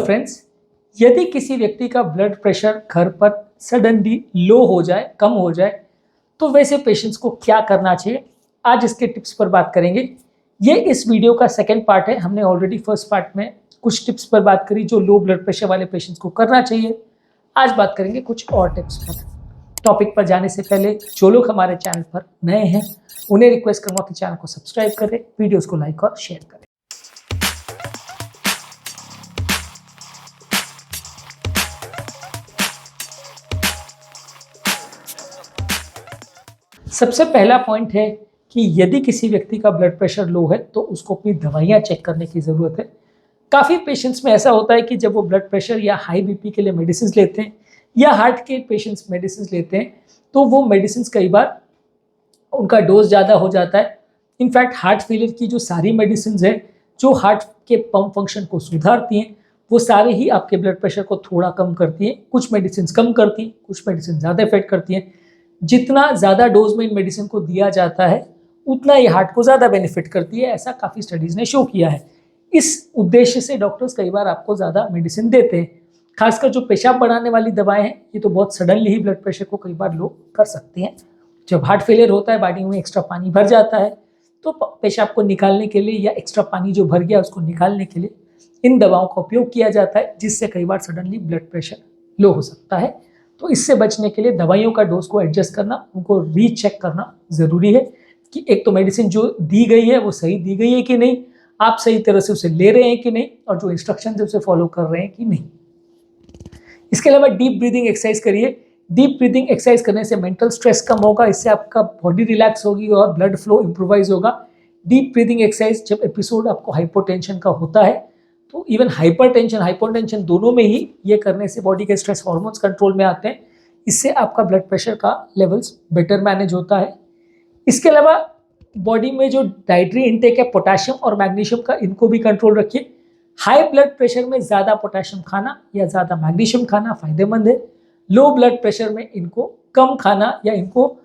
Friends, यदि किसी व्यक्ति का ब्लड प्रेशर घर पर सडनली लो हो जाए, कम हो जाए, तो वैसे पेशेंट्स को क्या करना चाहिए, आज इसके टिप्स पर बात करेंगे। ये इस वीडियो का सेकंड पार्ट है। हमने ऑलरेडी फर्स्ट पार्ट में कुछ टिप्स पर बात करी जो लो ब्लड प्रेशर वाले पेशेंट्स को करना चाहिए। आज बात करेंगे कुछ और टिप्स पर। टॉपिक पर जाने से पहले जो लोग हमारे चैनल पर नए हैं उन्हें रिक्वेस्ट करूँगा कि चैनल को सब्सक्राइब करें, वीडियोज़ को लाइक और शेयर करें। सबसे पहला पॉइंट है कि यदि किसी व्यक्ति का ब्लड प्रेशर लो है तो उसको अपनी दवाइयाँ चेक करने की ज़रूरत है। काफ़ी पेशेंट्स में ऐसा होता है कि जब वो ब्लड प्रेशर या हाई बीपी के लिए मेडिसिन लेते हैं या हार्ट के पेशेंट्स मेडिसिन लेते हैं तो वो मेडिसिन कई बार उनका डोज ज़्यादा हो जाता है। इनफैक्ट हार्ट फेलियर की जो सारी मेडिसिन है जो हार्ट के पंप फंक्शन को सुधारती हैं वो सारे ही आपके ब्लड प्रेशर को थोड़ा कम करती हैं। कुछ मेडिसिन कम करती हैं, कुछ मेडिसिन ज़्यादा इफेक्ट करती हैं। जितना ज़्यादा डोज में इन मेडिसिन को दिया जाता है उतना ये हार्ट को ज़्यादा बेनिफिट करती है, ऐसा काफ़ी स्टडीज़ ने शो किया है। इस उद्देश्य से डॉक्टर्स कई बार आपको ज़्यादा मेडिसिन देते हैं। खासकर जो पेशाब बढ़ाने वाली दवाएं हैं ये तो बहुत सडनली ही ब्लड प्रेशर को कई बार लो कर सकती हैं। जब हार्ट फेलियर होता है, बॉडी में एक्स्ट्रा पानी भर जाता है, तो पेशाब को निकालने के लिए या एक्स्ट्रा पानी जो भर गया उसको निकालने के लिए इन दवाओं का उपयोग किया जाता है, जिससे कई बार सडनली ब्लड प्रेशर लो हो सकता है। तो इससे बचने के लिए दवाइयों का डोज को एडजस्ट करना, उनको रीचेक करना ज़रूरी है कि एक तो मेडिसिन जो दी गई है वो सही दी गई है कि नहीं, आप सही तरह से उसे ले रहे हैं कि नहीं, और जो इंस्ट्रक्शन है उसे फॉलो कर रहे हैं कि नहीं। इसके अलावा डीप ब्रीदिंग एक्सरसाइज करिए। डीप ब्रीदिंग एक्सरसाइज करने से मेंटल स्ट्रेस कम होगा, इससे आपका बॉडी रिलैक्स होगी और ब्लड फ्लो इम्प्रोवाइज होगा। डीप ब्रीदिंग एक्सरसाइज जब एपिसोड आपको हाइपोटेंशन का होता है तो इवन हाइपोटेंशन दोनों में ही ये करने से बॉडी के स्ट्रेस हार्मोन्स कंट्रोल में आते हैं। इससे आपका ब्लड प्रेशर का लेवल्स बेटर मैनेज होता है। इसके अलावा बॉडी में जो डाइटरी इंटेक है पोटेशियम और मैग्नीशियम का, इनको भी कंट्रोल रखिए। हाई ब्लड प्रेशर में ज़्यादा पोटेशियम खाना या ज़्यादा मैग्नीशियम खाना फ़ायदेमंद है। लो ब्लड प्रेशर में इनको कम खाना या इनको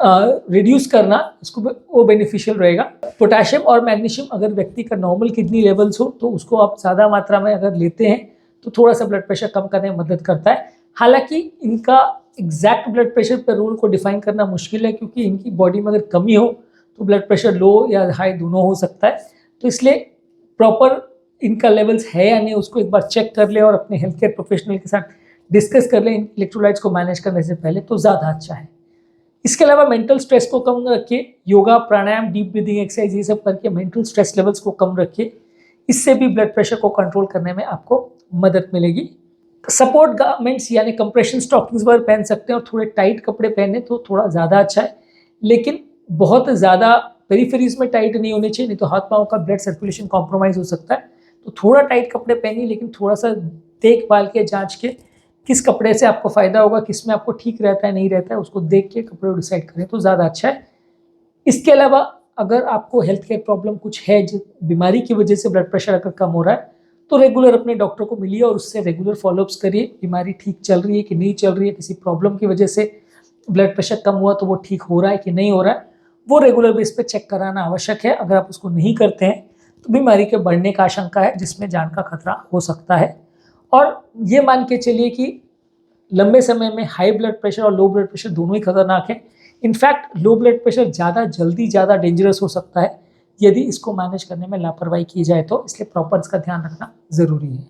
रिड्यूस करना, इसको वो बेनिफिशियल रहेगा। पोटेशियम और मैग्नीशियम अगर व्यक्ति का नॉर्मल किडनी लेवल्स हो तो उसको आप ज़्यादा मात्रा में अगर लेते हैं तो थोड़ा सा ब्लड प्रेशर कम करने में मदद करता है। हालांकि इनका एग्जैक्ट ब्लड प्रेशर पर रोल को डिफाइन करना मुश्किल है, क्योंकि इनकी बॉडी में अगर कमी हो तो ब्लड प्रेशर लो या हाई दोनों हो सकता है। तो इसलिए प्रॉपर इनका लेवल्स है या नहीं उसको एक बार चेक कर ले और अपने हेल्थ केयर प्रोफेशनल के साथ डिस्कस कर लें इलेक्ट्रोलाइट्स को मैनेज करने से पहले, तो ज़्यादा अच्छा है। इसके अलावा मेंटल स्ट्रेस को कम रखिए। योगा, प्राणायाम, डीप ब्रीदिंग एक्सरसाइज ये सब करके मेंटल स्ट्रेस लेवल्स को कम रखिए। इससे भी ब्लड प्रेशर को कंट्रोल करने में आपको मदद मिलेगी। सपोर्ट गारमेंट्स यानी कंप्रेशन स्टॉकिंग्स वगैरह पहन सकते हैं और थोड़े टाइट कपड़े पहने तो थोड़ा ज़्यादा अच्छा है, लेकिन बहुत ज़्यादा पेरिफेरीज में टाइट नहीं होने चाहिए, नहीं तो हाथ पाँव का ब्लड सर्कुलेशन कॉम्प्रोमाइज़ हो सकता है। तो थोड़ा टाइट कपड़े पहनिए, लेकिन थोड़ा सा देखभाल के जांच के किस कपड़े से आपको फ़ायदा होगा, किस में आपको ठीक रहता है नहीं रहता है, उसको देख के कपड़े को डिसाइड करें तो ज़्यादा अच्छा है। इसके अलावा अगर आपको हेल्थ केयर प्रॉब्लम कुछ है, जो बीमारी की वजह से ब्लड प्रेशर अगर कम हो रहा है, तो रेगुलर अपने डॉक्टर को मिलिए और उससे रेगुलर फॉलोअप्स करिए। बीमारी ठीक चल रही है कि नहीं चल रही है, किसी प्रॉब्लम की वजह से ब्लड प्रेशर कम हुआ तो वो ठीक हो रहा है कि नहीं हो रहा है, वो रेगुलर बेस पे चेक कराना आवश्यक है। अगर आप उसको नहीं करते हैं तो बीमारी के बढ़ने का आशंका है, जिसमें जान का खतरा हो सकता है। और ये मान के चलिए कि लंबे समय में हाई ब्लड प्रेशर और लो ब्लड प्रेशर दोनों ही खतरनाक है। इनफैक्ट लो ब्लड प्रेशर ज़्यादा डेंजरस हो सकता है यदि इसको मैनेज करने में लापरवाही की जाए तो, इसलिए प्रॉपर इसका ध्यान रखना ज़रूरी है।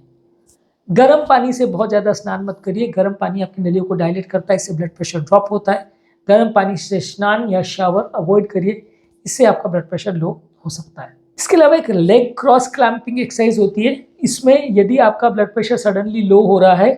गर्म पानी से बहुत ज़्यादा स्नान मत करिए। गर्म पानी आपकी नलियों को डायलेट करता है, इससे ब्लड प्रेशर ड्रॉप होता है। गर्म पानी से स्नान या शावर अवॉइड करिए, इससे आपका ब्लड प्रेशर लो हो सकता है। इसके अलावा एक लेग क्रॉस क्लैंपिंग एक्सरसाइज होती है। इसमें यदि आपका ब्लड प्रेशर सडनली लो हो रहा है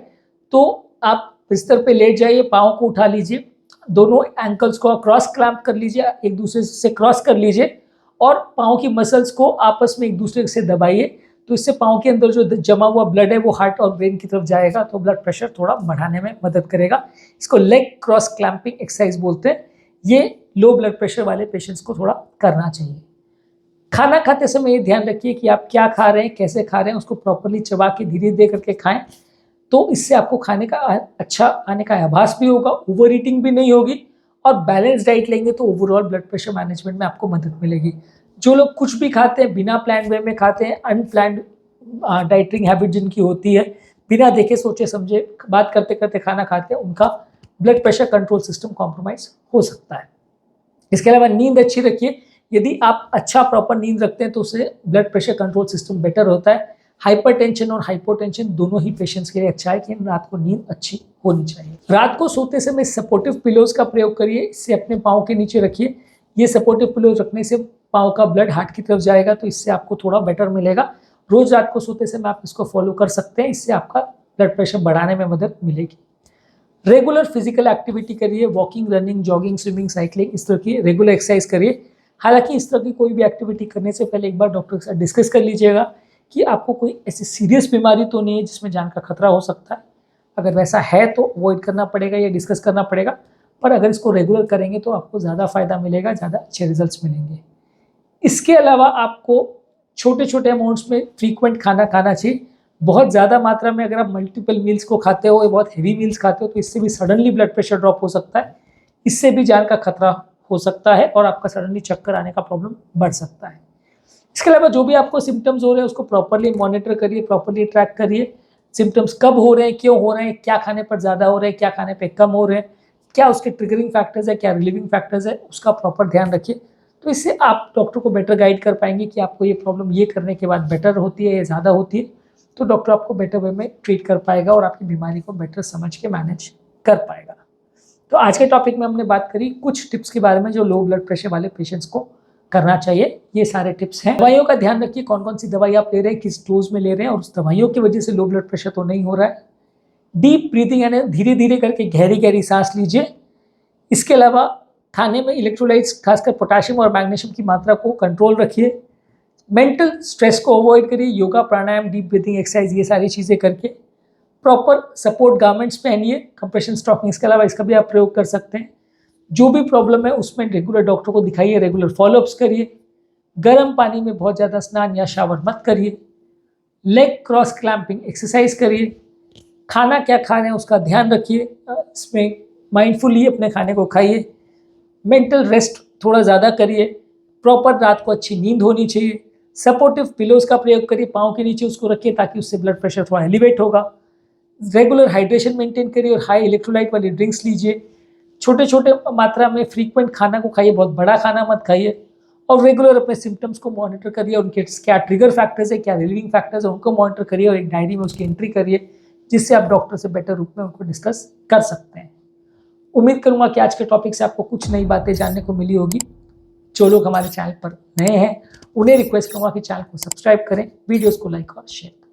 तो आप बिस्तर पे लेट जाइए, पाँव को उठा लीजिए, दोनों एंकल्स को क्रॉस क्लैंप कर लीजिए, एक दूसरे से क्रॉस कर लीजिए और पाँव की मसल्स को आपस में एक दूसरे से दबाइए। तो इससे पाँव के अंदर जो जमा हुआ ब्लड है वो हार्ट और ब्रेन की तरफ जाएगा, तो ब्लड प्रेशर थोड़ा बढ़ाने में मदद करेगा। इसको लेग क्रॉस क्लैंपिंग एक्सरसाइज बोलते हैं। ये लो ब्लड प्रेशर वाले पेशेंट्स को थोड़ा करना चाहिए। खाना खाते समय ये ध्यान रखिए कि आप क्या खा रहे हैं, कैसे खा रहे हैं, उसको प्रॉपरली चबा के धीरे धीरे करके खाएं, तो इससे आपको खाने का अच्छा आने का आभास भी होगा, ओवर ईटिंग भी नहीं होगी, और बैलेंस डाइट लेंगे तो ओवरऑल ब्लड प्रेशर मैनेजमेंट में आपको मदद मिलेगी। जो लोग कुछ भी खाते हैं, बिना प्लान वे में खाते हैं, अनप्लान्ड डाइटिंग हैबिट जिनकी होती है, बिना देखे सोचे समझे बात करते करते खाना खाते हैं, उनका blood pressure control system compromise हो सकता है। इसके अलावा नींद अच्छी रखिए। यदि आप अच्छा प्रॉपर नींद रखते हैं तो उससे blood pressure control system better होता है। हाइपरटेंशन और हाइपोटेंशन दोनों ही पेशेंट्स के लिए अच्छा है कि रात को नींद अच्छी होनी चाहिए। रात को सोते समय सपोर्टिव पिलोज का प्रयोग करिए। इससे अपने पाँव के नीचे रखिए। ये सपोर्टिव पिलोज रखने से पाँव का ब्लड हार्ट की तरफ जाएगा, तो इससे आपको थोड़ा बेटर मिलेगा। रोज रात को सोते समय आप इसको फॉलो कर सकते हैं। इससे आपका ब्लड प्रेशर बढ़ाने में मदद मिलेगी। रेगुलर फिजिकल एक्टिविटी करिए। Walking, running, jogging, swimming, cycling, इस तरह की रेगुलर एक्सरसाइज करिए। हालांकि इस तरह की कोई भी एक्टिविटी करने से पहले एक बार डॉक्टर के साथ डिस्कस कर लीजिएगा कि आपको कोई ऐसी सीरियस बीमारी तो नहीं है जिसमें जान का खतरा हो सकता है। अगर वैसा है तो अवॉइड करना पड़ेगा या डिस्कस करना पड़ेगा, पर अगर इसको रेगुलर करेंगे तो आपको ज़्यादा फायदा मिलेगा, ज़्यादा अच्छे रिजल्ट्स मिलेंगे। इसके अलावा आपको छोटे छोटे अमाउंट्स में फ्रीक्वेंट खाना खाना चाहिए। बहुत ज़्यादा मात्रा में अगर आप मल्टीपल मील्स को खाते हो या बहुत हेवी मील्स खाते हो तो इससे भी सडनली ब्लड प्रेशर ड्रॉप हो सकता है। इससे भी जान का खतरा हो सकता है और आपका सडनली चक्कर आने का प्रॉब्लम बढ़ सकता है। इसके अलावा जो भी आपको सिम्टम्स हो रहे हैं उसको प्रॉपरली मॉनिटर करिए, प्रॉपरली ट्रैक करिए। सिम्टम्स कब हो रहे हैं, क्यों हो रहे हैं, क्या खाने पर ज़्यादा हो रहे हैं, क्या खाने पर कम हो रहे हैं, क्या उसके ट्रिगरिंग फैक्टर्स है, क्या रिलीविंग फैक्टर्स है, उसका प्रॉपर ध्यान रखिए। तो इससे आप डॉक्टर को बेटर गाइड कर पाएंगे कि आपको ये प्रॉब्लम ये करने के बाद बेटर होती है या ज़्यादा होती है। तो डॉक्टर आपको बेटर वे में ट्रीट कर पाएगा और आपकी बीमारी को बेटर समझ के मैनेज कर पाएगा। तो आज के टॉपिक में हमने बात करी कुछ टिप्स के बारे में जो लो ब्लड प्रेशर वाले पेशेंट्स को करना चाहिए। ये सारे टिप्स हैं। दवाइयों का ध्यान रखिए, कौन कौन सी दवाई आप ले रहे हैं, किस डोज में ले रहे हैं, और उस दवाइयों की वजह से लो ब्लड प्रेशर तो नहीं हो रहा है। डीप ब्रीथिंग यानी धीरे धीरे करके गहरी गहरी सांस लीजिए। इसके अलावा खाने में इलेक्ट्रोलाइट्स खासकर पोटाशियम और मैग्नीशियम की मात्रा को कंट्रोल रखिए। मेंटल स्ट्रेस को अवॉइड करिए। योगा, प्राणायाम, डीप ब्रीथिंग एक्सरसाइज, ये सारी चीज़ें करके प्रॉपर सपोर्ट गारमेंट्स पहनिए। कंप्रेशन स्टॉकिंग्स के अलावा इसका भी आप प्रयोग कर सकते हैं। जो भी प्रॉब्लम है उसमें रेगुलर डॉक्टर को दिखाइए, रेगुलर फॉलोअप्स करिए। गर्म पानी में बहुत ज़्यादा स्नान या शावर मत करिए। लेग क्रॉस क्लैंपिंग एक्सरसाइज करिए। खाना क्या खा रहे हैं उसका ध्यान रखिए, इसमें माइंडफुली अपने खाने को खाइए। मेंटल रेस्ट थोड़ा ज़्यादा करिए। प्रॉपर रात को अच्छी नींद होनी चाहिए। सपोर्टिव पिलोज का प्रयोग करिए, पाँव के नीचे उसको रखिए ताकि उससे ब्लड प्रेशर थोड़ा एलिवेट होगा। रेगुलर हाइड्रेशन मेंटेन करिए और हाई इलेक्ट्रोलाइट वाली ड्रिंक्स लीजिए। छोटे छोटे मात्रा में फ्रीक्वेंट खाना को खाइए, बहुत बड़ा खाना मत खाइए। और रेगुलर अपने सिम्टम्स को मॉनिटर करिए, उनके क्या ट्रिगर फैक्टर्स है, क्या रिलीविंग फैक्टर्स है, उनको मॉनिटर करिए और एक डायरी में उसकी एंट्री करिए, जिससे आप डॉक्टर से बेटर रूप में उनको डिस्कस कर सकते हैं। उम्मीद करूंगा कि आज के टॉपिक से आपको कुछ नई बातें जानने को मिली होगी। जो लोग हमारे चैनल पर नए हैं उन्हें रिक्वेस्ट करूंगा कि चैनल को सब्सक्राइब करें, वीडियोस को लाइक और शेयर करें।